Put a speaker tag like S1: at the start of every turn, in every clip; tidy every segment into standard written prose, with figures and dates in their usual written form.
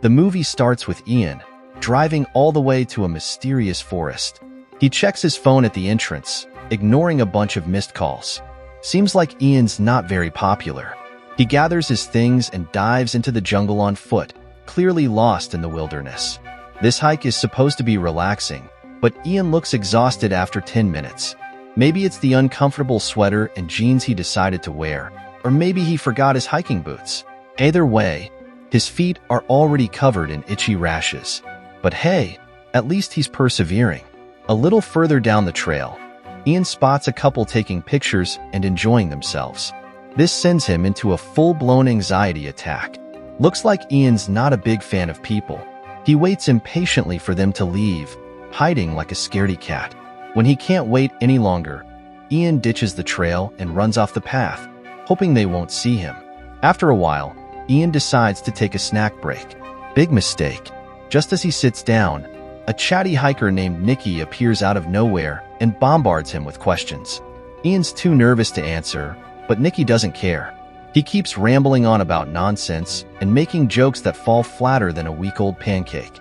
S1: The movie starts with Ian driving all the way to a mysterious forest. He checks his phone at the entrance, ignoring a bunch of missed calls. Seems like Ian's not very popular. He gathers his things and dives into the jungle on foot, clearly lost in the wilderness. This hike is supposed to be relaxing, but Ian looks exhausted after 10 minutes. Maybe it's the uncomfortable sweater and jeans he decided to wear, or maybe he forgot his hiking boots. Either way, his feet are already covered in itchy rashes. But hey, at least he's persevering. A little further down the trail, Ian spots a couple taking pictures and enjoying themselves. This sends him into a full-blown anxiety attack. Looks like Ian's not a big fan of people. He waits impatiently for them to leave, hiding like a scaredy cat. When he can't wait any longer, Ian ditches the trail and runs off the path, hoping they won't see him. After a while, Ian decides to take a snack break. Big mistake. Just as he sits down, a chatty hiker named Nikki appears out of nowhere and bombards him with questions. Ian's too nervous to answer, but Nikki doesn't care. He keeps rambling on about nonsense and making jokes that fall flatter than a week-old pancake.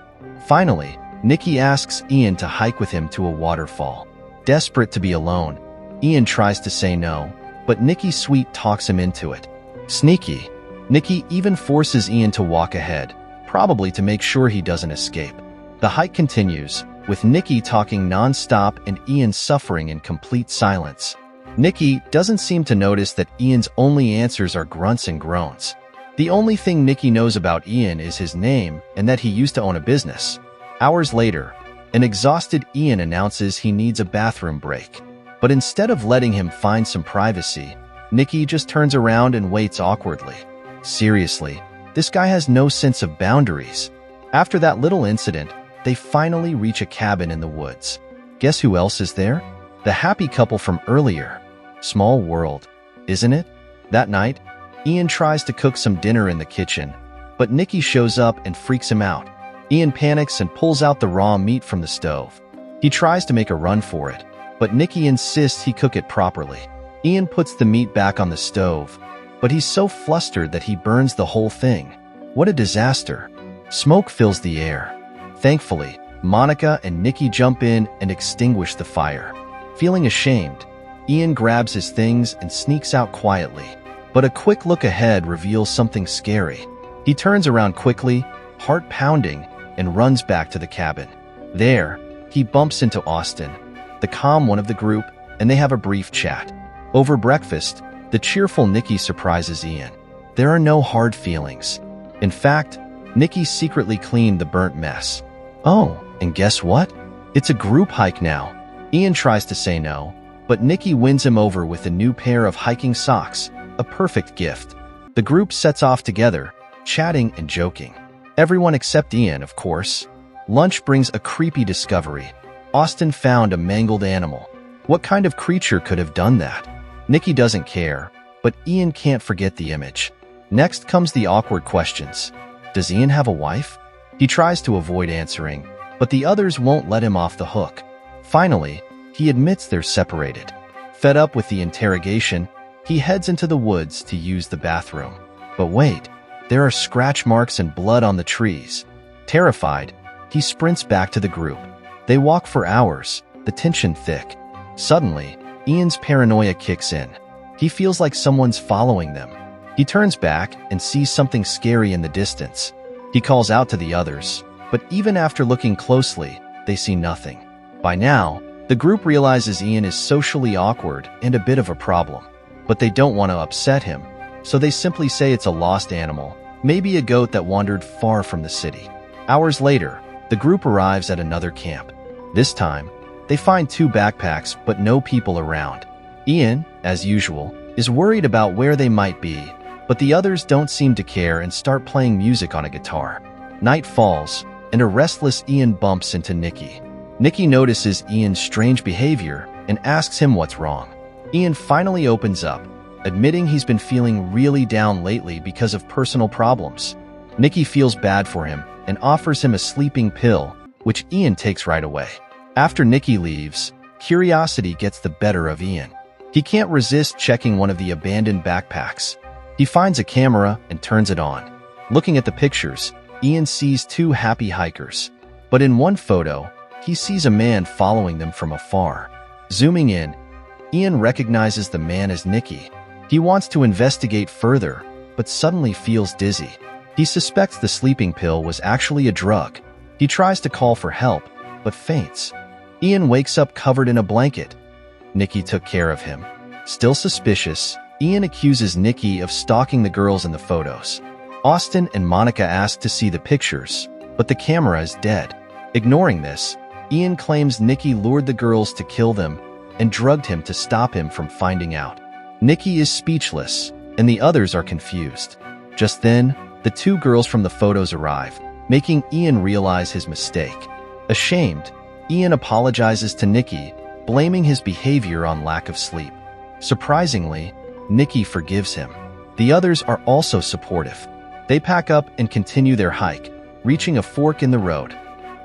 S1: Finally, Nikki asks Ian to hike with him to a waterfall. Desperate to be alone, Ian tries to say no, but Nikki's sweet talks him into it. Sneaky, Nikki even forces Ian to walk ahead, probably to make sure he doesn't escape. The hike continues, with Nikki talking non-stop and Ian suffering in complete silence. Nikki doesn't seem to notice that Ian's only answers are grunts and groans. The only thing Nikki knows about Ian is his name and that he used to own a business. Hours later, an exhausted Ian announces he needs a bathroom break. But instead of letting him find some privacy, Nikki just turns around and waits awkwardly. Seriously, this guy has no sense of boundaries. After that little incident, they finally reach a cabin in the woods. Guess who else is there? The happy couple from earlier. Small world, isn't it? That night, Ian tries to cook some dinner in the kitchen, but Nikki shows up and freaks him out. Ian panics and pulls out the raw meat from the stove. He tries to make a run for it, but Nikki insists he cook it properly. Ian puts the meat back on the stove, but he's so flustered that he burns the whole thing. What a disaster. Smoke fills the air. Thankfully, Monica and Nikki jump in and extinguish the fire. Feeling ashamed, Ian grabs his things and sneaks out quietly. But a quick look ahead reveals something scary. He turns around quickly, heart pounding, and runs back to the cabin. There, he bumps into Austin, the calm one of the group, and they have a brief chat. Over breakfast, the cheerful Nikki surprises Ian. There are no hard feelings. In fact, Nikki secretly cleaned the burnt mess. Oh, and guess what? It's a group hike now. Ian tries to say no, but Nikki wins him over with a new pair of hiking socks, a perfect gift. The group sets off together, chatting and joking. Everyone except Ian, of course. Lunch brings a creepy discovery. Austin found a mangled animal. What kind of creature could have done that? Nikki doesn't care, but Ian can't forget the image. Next comes the awkward questions. Does Ian have a wife? He tries to avoid answering, but the others won't let him off the hook. Finally, he admits they're separated. Fed up with the interrogation, he heads into the woods to use the bathroom. But wait, there are scratch marks and blood on the trees. Terrified, he sprints back to the group. They walk for hours, the tension thick. Suddenly, Ian's paranoia kicks in. He feels like someone's following them. He turns back and sees something scary in the distance. He calls out to the others, but even after looking closely, they see nothing. By now, the group realizes Ian is socially awkward and a bit of a problem, but they don't want to upset him, so they simply say it's a lost animal, maybe a goat that wandered far from the city. Hours later, the group arrives at another camp. This time, they find 2 backpacks but no people around. Ian, as usual, is worried about where they might be, but the others don't seem to care and start playing music on a guitar. Night falls, and a restless Ian bumps into Nikki. Nikki notices Ian's strange behavior and asks him what's wrong. Ian finally opens up, admitting he's been feeling really down lately because of personal problems. Nikki feels bad for him and offers him a sleeping pill, which Ian takes right away. After Nikki leaves, curiosity gets the better of Ian. He can't resist checking one of the abandoned backpacks. He finds a camera and turns it on. Looking at the pictures, Ian sees two happy hikers. But in one photo, he sees a man following them from afar. Zooming in, Ian recognizes the man as Nicky. He wants to investigate further, but suddenly feels dizzy. He suspects the sleeping pill was actually a drug. He tries to call for help, but faints. Ian wakes up covered in a blanket. Nicky took care of him. Still suspicious, Ian accuses Nicky of stalking the girls in the photos. Austin and Monica ask to see the pictures, but the camera is dead. Ignoring this, Ian claims Nicky lured the girls to kill them and drugged him to stop him from finding out. Nicky is speechless, and the others are confused. Just then, the two girls from the photos arrive, making Ian realize his mistake. Ashamed, Ian apologizes to Nicky, blaming his behavior on lack of sleep. Surprisingly, Nicky forgives him. The others are also supportive. They pack up and continue their hike, reaching a fork in the road.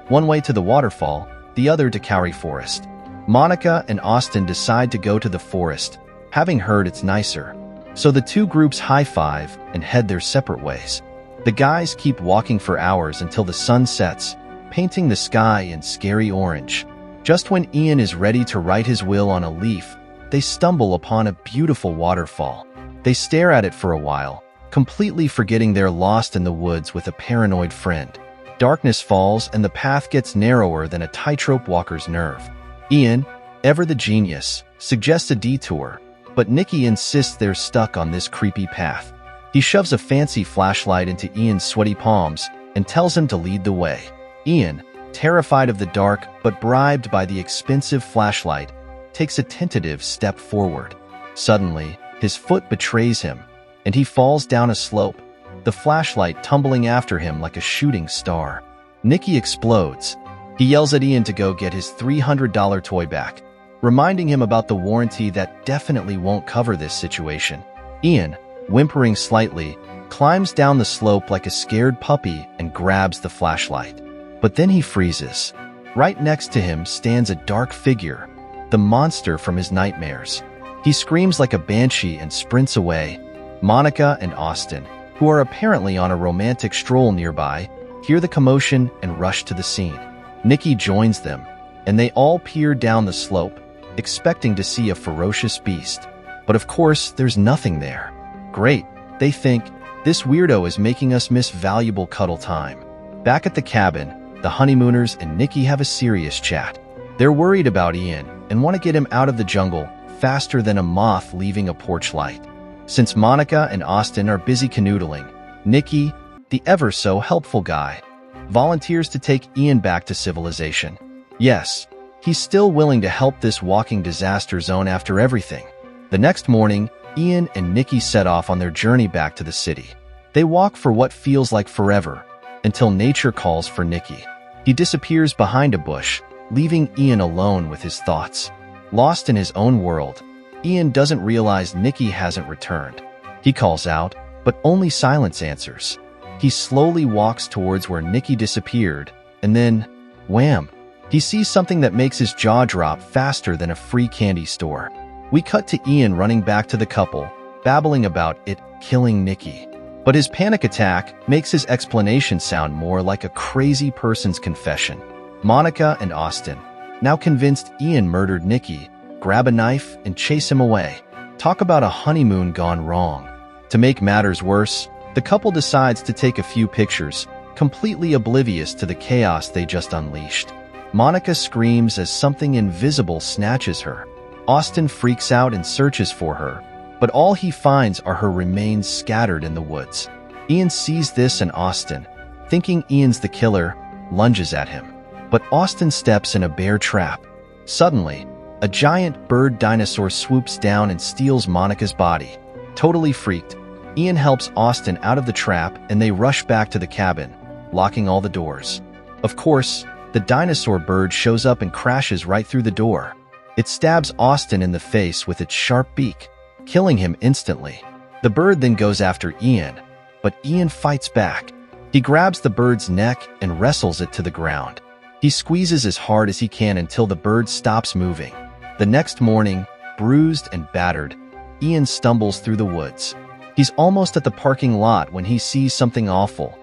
S1: One way to the waterfall, the other to Kauri Forest. Monica and Austin decide to go to the forest, having heard it's nicer. So the two groups high-five and head their separate ways. The guys keep walking for hours until the sun sets, painting the sky in scary orange. Just when Ian is ready to write his will on a leaf, they stumble upon a beautiful waterfall. They stare at it for a while, completely forgetting they're lost in the woods with a paranoid friend. Darkness falls and the path gets narrower than a tightrope walker's nerve. Ian, ever the genius, suggests a detour, but Nicky insists they're stuck on this creepy path. He shoves a fancy flashlight into Ian's sweaty palms and tells him to lead the way. Ian, terrified of the dark but bribed by the expensive flashlight, takes a tentative step forward. Suddenly, his foot betrays him, and he falls down a slope, the flashlight tumbling after him like a shooting star. Nicky explodes. He yells at Ian to go get his $300 toy back, reminding him about the warranty that definitely won't cover this situation. Ian, whimpering slightly, climbs down the slope like a scared puppy and grabs the flashlight. But then he freezes. Right next to him stands a dark figure, the monster from his nightmares. He screams like a banshee and sprints away. Monica and Austin, who are apparently on a romantic stroll nearby, hear the commotion and rush to the scene. Nicky joins them, and they all peer down the slope, expecting to see a ferocious beast. But of course, there's nothing there. Great, they think, this weirdo is making us miss valuable cuddle time. Back at the cabin, the honeymooners and Nicky have a serious chat. They're worried about Ian and want to get him out of the jungle faster than a moth leaving a porch light. Since Monica and Austin are busy canoodling, Nicky, the ever-so-helpful guy, volunteers to take Ian back to civilization. Yes, he's still willing to help this walking disaster zone after everything. The next morning, Ian and Nicky set off on their journey back to the city. They walk for what feels like forever, until nature calls for Nicky. He disappears behind a bush, leaving Ian alone with his thoughts. Lost in his own world, Ian doesn't realize Nicky hasn't returned. He calls out, but only silence answers. He slowly walks towards where Nicky disappeared, and then, wham! He sees something that makes his jaw drop faster than a free candy store. We cut to Ian running back to the couple, babbling about it killing Nicky. But his panic attack makes his explanation sound more like a crazy person's confession. Monica and Austin, now convinced Ian murdered Nicky, grab a knife and chase him away. Talk about a honeymoon gone wrong. To make matters worse, the couple decides to take a few pictures, completely oblivious to the chaos they just unleashed. Monica screams as something invisible snatches her. Austin freaks out and searches for her, but all he finds are her remains scattered in the woods. Ian sees this and Austin, thinking Ian's the killer, lunges at him. But Austin steps in a bear trap. Suddenly, a giant bird dinosaur swoops down and steals Monica's body. Totally freaked, Ian helps Austin out of the trap and they rush back to the cabin, locking all the doors. Of course, the dinosaur bird shows up and crashes right through the door. It stabs Austin in the face with its sharp beak, killing him instantly. The bird then goes after Ian, but Ian fights back. He grabs the bird's neck and wrestles it to the ground. He squeezes as hard as he can until the bird stops moving. The next morning, bruised and battered, Ian stumbles through the woods. He's almost at the parking lot when he sees something awful.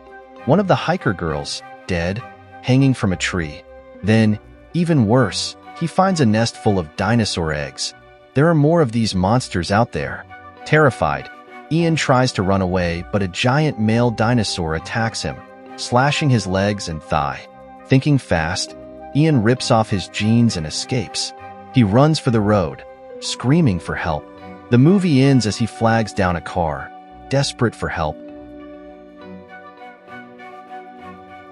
S1: One of the hiker girls, dead, hanging from a tree. Then, even worse, he finds a nest full of dinosaur eggs. There are more of these monsters out there. Terrified, Ian tries to run away, but a giant male dinosaur attacks him, slashing his legs and thigh. Thinking fast, Ian rips off his jeans and escapes. He runs for the road, screaming for help. The movie ends as he flags down a car, desperate for help.